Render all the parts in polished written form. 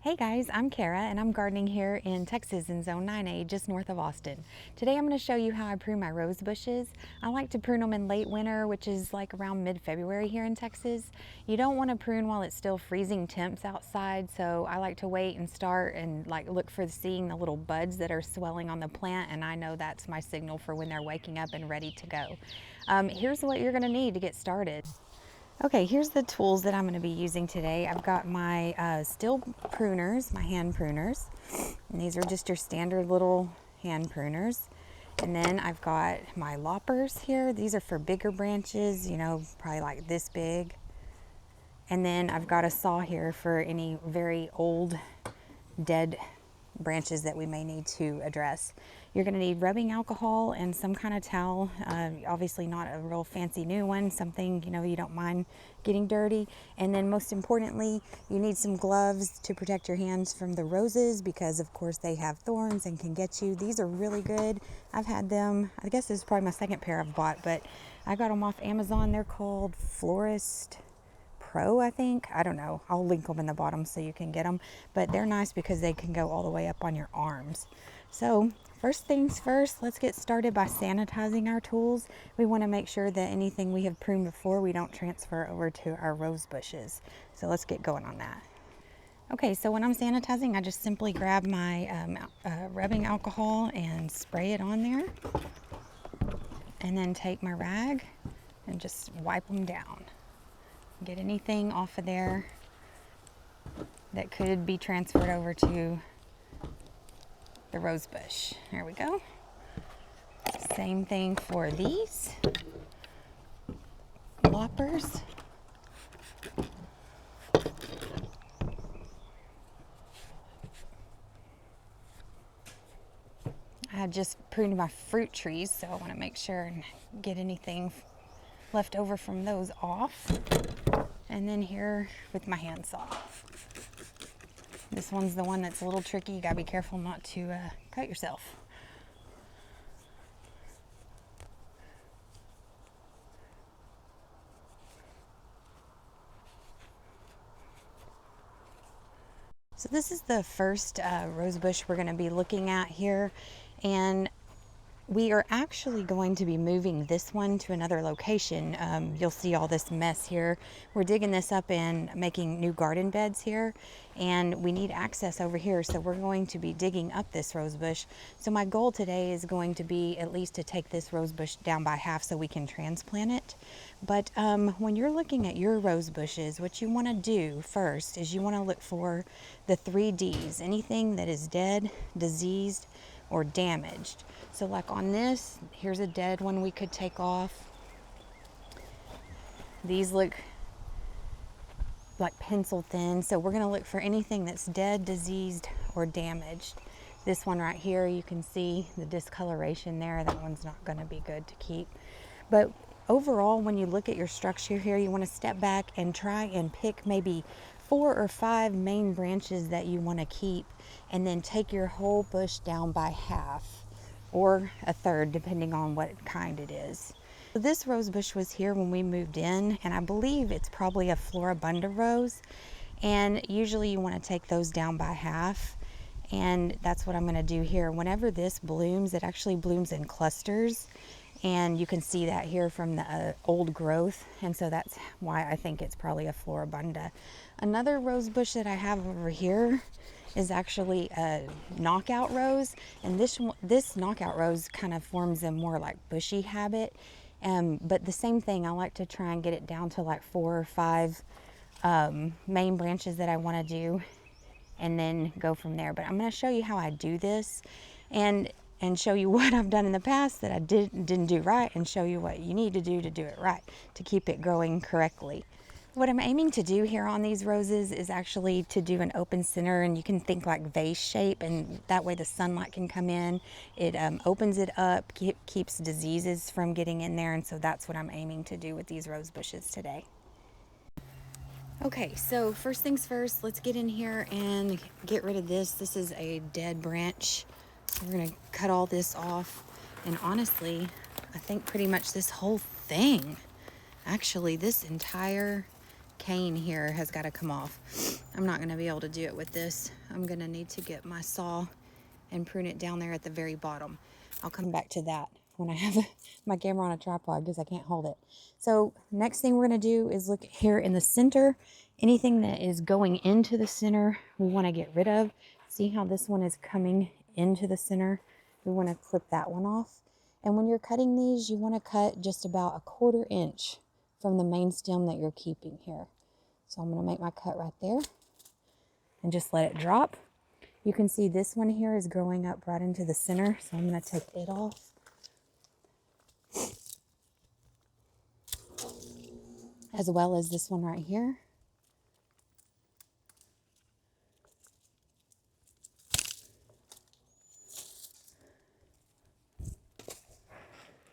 Hey guys, I'm Kara and I'm gardening here in Texas in Zone 9A, just north of Austin. Today I'm going to show you how I prune my rose bushes. I like to prune them in late winter, which is like around mid-February here in Texas. You don't want to prune while it's still freezing temps outside, so I like to wait and start and look for seeing the little buds that are swelling on the plant, and I know that's my signal for when they're waking up and ready to go. Here's what you're going to need to get started. Okay, here's the tools that I'm going to be using today. I've got my steel pruners, my hand pruners, and these are just your standard little hand pruners. And then I've got my loppers here. These are for bigger branches, you know, probably like this big. And then I've got a saw here for any very old, dead branches that we may need to address. You're going to need rubbing alcohol and some kind of towel, obviously not a real fancy new one, something you don't mind getting dirty. And then most importantly, you need some gloves to protect your hands from the roses, because of course they have thorns and can get you. These are really good. I've had them, I guess this is probably my second pair I've bought, but I got them off Amazon. They're called Florist Pro, I think. I don't know. I'll link them in the bottom so you can get them. But they're nice because they can go all the way up on your arms. So first things first, let's get started by sanitizing our tools. We want to make sure that anything we have pruned before, we don't transfer over to our rose bushes. So let's get going on that. Okay, so when I'm sanitizing, I just simply grab my rubbing alcohol and spray it on there. And then take my rag and just wipe them down. Get anything off of there that could be transferred over to the rose bush. There we go. Same thing for these loppers. I just pruned my fruit trees, so I want to make sure and get anything left over from those off. And then here with my handsaw. This one's the one that's a little tricky. You gotta be careful not to cut yourself. So this is the first rose bush we're gonna be looking at here. And we are actually going to be moving this one to another location. You'll see all this mess here. We're digging this up and making new garden beds here, and we need access over here, so we're going to be digging up this rose bush. So my goal today is going to be at least to take this rose bush down by half so we can transplant it. But when you're looking at your rose bushes, what you want to do first is you want to look for the 3 Ds, anything that is dead, diseased, or damaged. So like on this, here's a dead one we could take off. These look like pencil thin, so we're gonna look for anything that's dead, diseased, or damaged. This one right here, you can see the discoloration there. That one's not gonna be good to keep. But overall, when you look at your structure here, you wanna step back and try and pick maybe 4 or 5 main branches that you want to keep, and then take your whole bush down by half or a third, depending on what kind it is. So this rose bush was here when we moved in, and I believe it's probably a floribunda rose, and usually you want to take those down by half, and that's what I'm going to do here. Whenever this blooms, it actually blooms in clusters, and you can see that here from the old growth, and so that's why I think it's probably a floribunda. Another rose bush that I have over here is actually a knockout rose, and this knockout rose kind of forms a more like bushy habit, but the same thing, I like to try and get it down to like 4 or 5 main branches that I want to do, and then go from there. But I'm going to show you how I do this, and show you what I've done in the past that I didn't do right, and show you what you need to do it right to keep it growing correctly. What I'm aiming to do here on these roses is actually to do an open center, and you can think like vase shape, and that way the sunlight can come in. It opens it up, keeps diseases from getting in there, and so that's what I'm aiming to do with these rose bushes today. Okay, so first things first, let's get in here and get rid of this. This is a dead branch. We're gonna cut all this off, and honestly, I think pretty much this whole thing, actually this entire cane here has got to come off. I'm not going to be able to do it with this. I'm going to need to get my saw and prune it down there at the very bottom. I'll come back to that when I have my camera on a tripod because I can't hold it. So next thing we're going to do is look here in the center. Anything that is going into the center, we want to get rid of. See how this one is coming into the center? We want to clip that one off. And when you're cutting these, you want to cut just about 1/4 inch from the main stem that you're keeping here. So I'm going to make my cut right there and just let it drop. You can see this one here is growing up right into the center, so I'm going to take it off. As well as this one right here.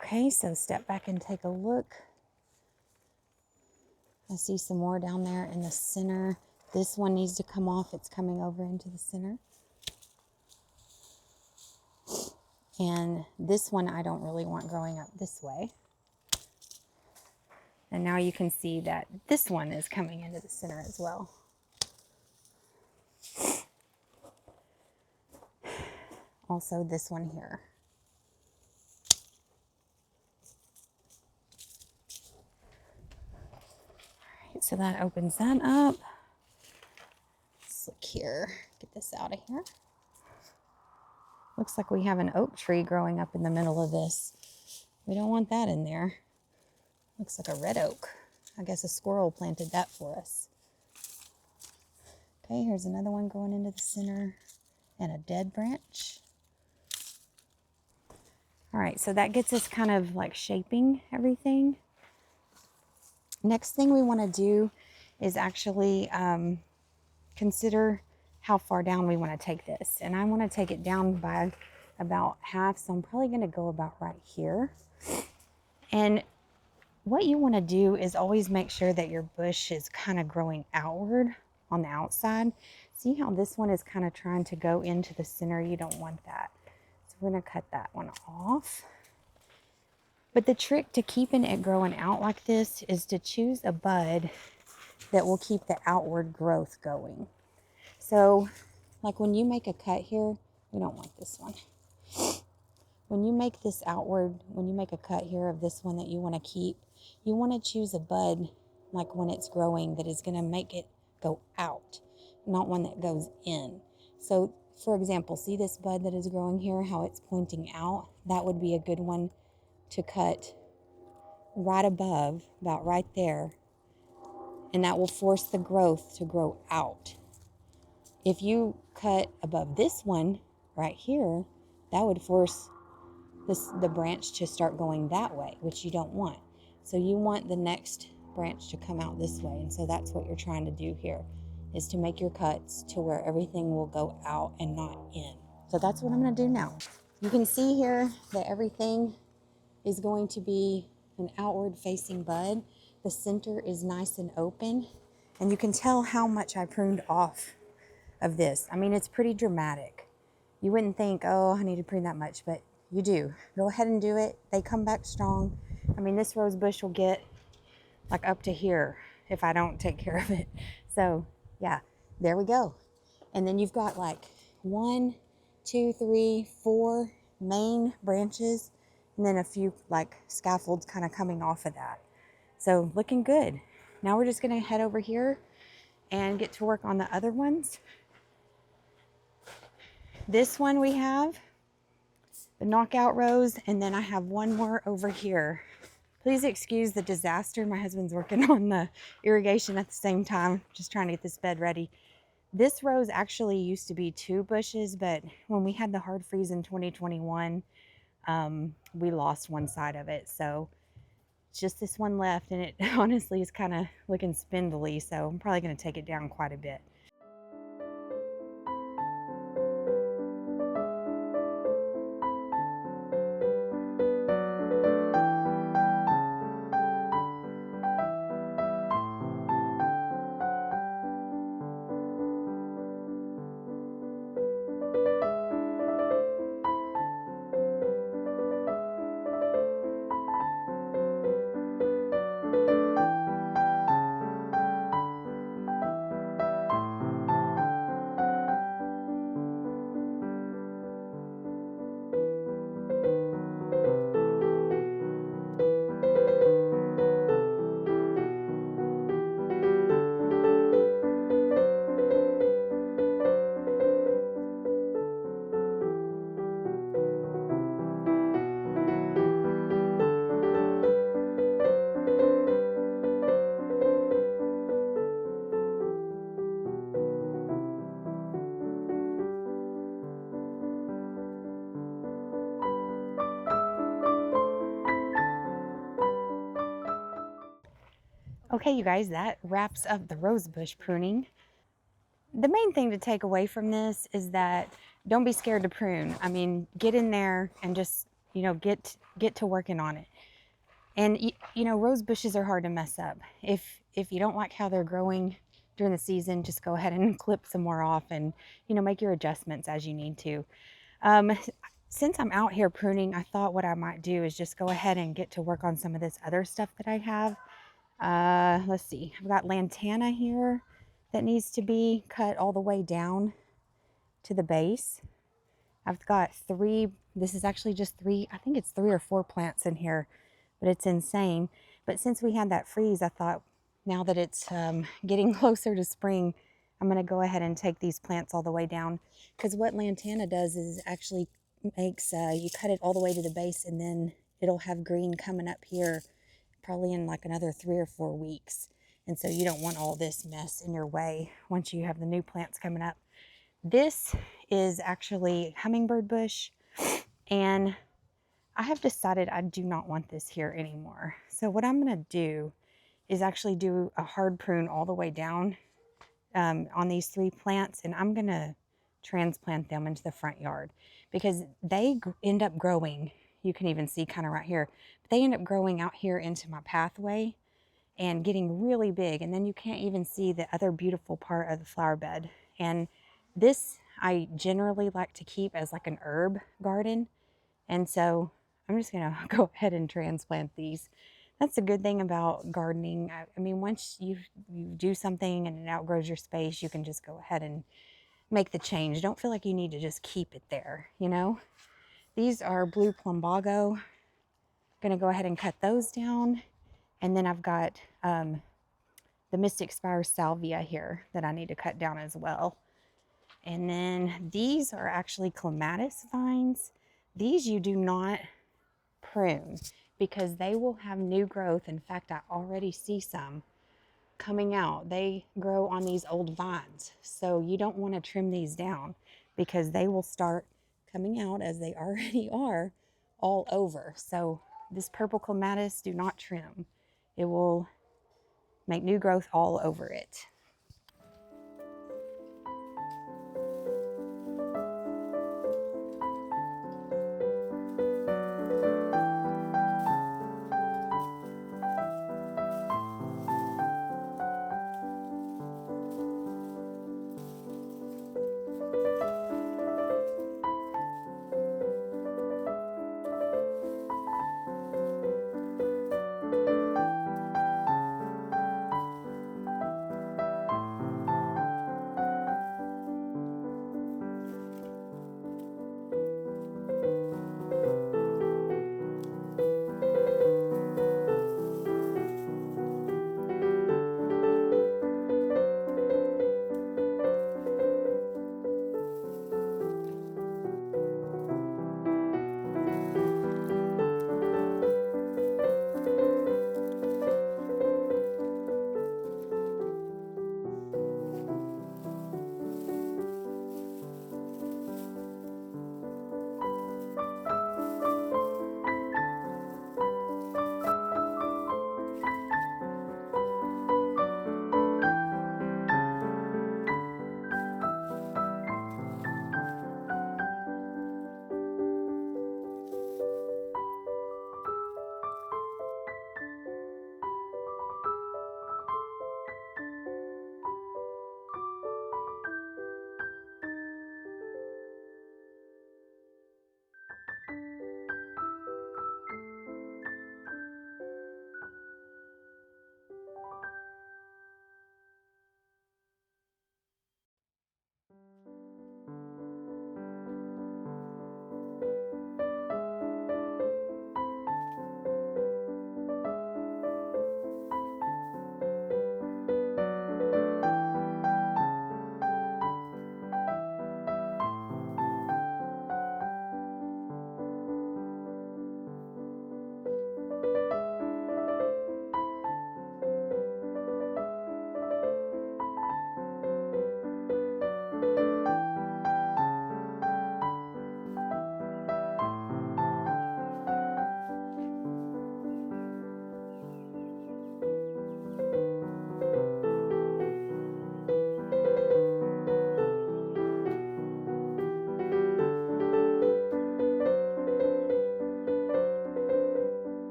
Okay, so step back and take a look. I see some more down there in the center. This one needs to come off. It's coming over into the center. And this one I don't really want growing up this way. And now you can see that this one is coming into the center as well. Also this one here. All right, so that opens that up. Let's look here, get this out of here. Looks like we have an oak tree growing up in the middle of this. We don't want that in there. Looks like a red oak. I guess a squirrel planted that for us. Okay, here's another one going into the center and a dead branch. All right, so that gets us kind of like shaping everything. Next thing we want to do is actually consider how far down we want to take this. And I want to take it down by about half, so I'm probably going to go about right here. And what you want to do is always make sure that your bush is kind of growing outward on the outside. See how this one is kind of trying to go into the center? You don't want that. So we're going to cut that one off. But the trick to keeping it growing out like this is to choose a bud that will keep the outward growth going. So like when you make a cut here, we don't want this one. When you make this outward, when you make a cut here of this one that you want to keep, you want to choose a bud like when it's growing that is going to make it go out, not one that goes in. So for example, see this bud that is growing here, how it's pointing out? That would be a good one to cut right above, about right there, and that will force the growth to grow out. If you cut above this one right here, that would force the branch to start going that way, which you don't want. So you want the next branch to come out this way, and so that's what you're trying to do here, is to make your cuts to where everything will go out and not in. So that's what I'm going to do now. You can see here that everything is going to be an outward facing bud. The center is nice and open, and you can tell how much I pruned off of this. I mean, it's pretty dramatic. You wouldn't think, oh, I need to prune that much, but you do. Go ahead and do it. They come back strong. I mean, this rose bush will get like up to here if I don't take care of it. So yeah, there we go. And then you've got like 1, 2, 3, 4 main branches, and then a few like scaffolds kind of coming off of that. So looking good. Now we're just gonna head over here and get to work on the other ones. This one we have the knockout rose, and then I have one more over here. Please excuse the disaster. My husband's working on the irrigation at the same time, just trying to get this bed ready. This rose actually used to be 2 bushes, but when we had the hard freeze in 2021, we lost one side of it. So it's just this one left, and it honestly is kind of looking spindly, so I'm probably going to take it down quite a bit. Okay, you guys, that wraps up the rose bush pruning. The main thing to take away from this is that don't be scared to prune. I mean, get in there and just, get to working on it. And rose bushes are hard to mess up. If you don't like how they're growing during the season, just go ahead and clip some more off and, make your adjustments as you need to. Since I'm out here pruning, I thought what I might do is just go ahead and get to work on some of this other stuff that I have. Let's see, I've got lantana here that needs to be cut all the way down to the base. I've got three, this is actually just three, I think it's 3 or 4 plants in here, but it's insane. But since we had that freeze, I thought now that it's getting closer to spring, I'm going to go ahead and take these plants all the way down, because what lantana does is actually makes, you cut it all the way to the base, and then it'll have green coming up here probably in like another 3 or 4 weeks. And so you don't want all this mess in your way once you have the new plants coming up. This is actually hummingbird bush, and I have decided I do not want this here anymore. So what I'm going to do is actually do a hard prune all the way down on these 3 plants, and I'm going to transplant them into the front yard because they end up growing. You can even see kind of right here, but they end up growing out here into my pathway and getting really big, and then you can't even see the other beautiful part of the flower bed. And this I generally like to keep as like an herb garden, and so I'm just gonna go ahead and transplant these. That's the good thing about gardening. I mean, once you do something and it outgrows your space, you can just go ahead and make the change. Don't feel like you need to just keep it there, These are blue plumbago. Gonna go ahead and cut those down. And then I've got the Mystic Spire salvia here that I need to cut down as well. And then these are actually clematis vines. These you do not prune because they will have new growth. In fact, I already see some coming out. They grow on these old vines. So you don't want to trim these down because they will start coming out, as they already are, all over. So this purple clematis, do not trim. It will make new growth all over it.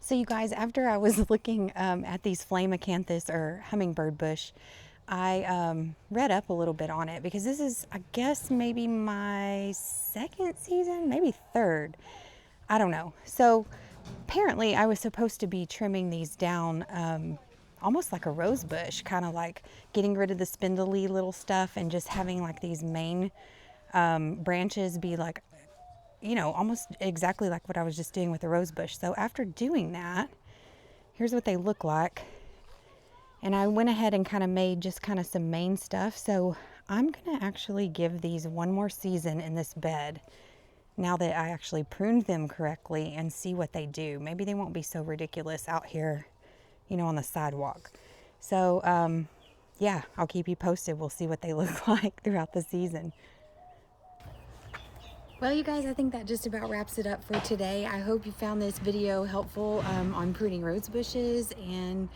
So you guys, after I was looking at these flame acanthus or hummingbird bush, I read up a little bit on it because this is, I guess, maybe my second season, maybe third. I don't know. So apparently I was supposed to be trimming these down almost like a rose bush, kind of like getting rid of the spindly little stuff and just having like these main branches be like, you know, almost exactly like what I was just doing with the rose bush. So after doing that, here's what they look like. And I went ahead and kind of made just kind of some main stuff. So I'm going to actually give these one more season in this bed now that I actually pruned them correctly and see what they do. Maybe they won't be so ridiculous out here, you know, on the sidewalk. So yeah, I'll keep you posted. We'll see what they look like throughout the season. Well, you guys, I think that just about wraps it up for today. I hope you found this video helpful on pruning rose bushes and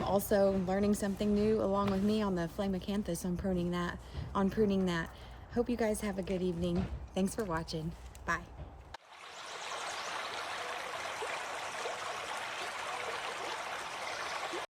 also learning something new along with me on the flame acanthus on pruning that. Hope you guys have a good evening. Thanks for watching. Bye.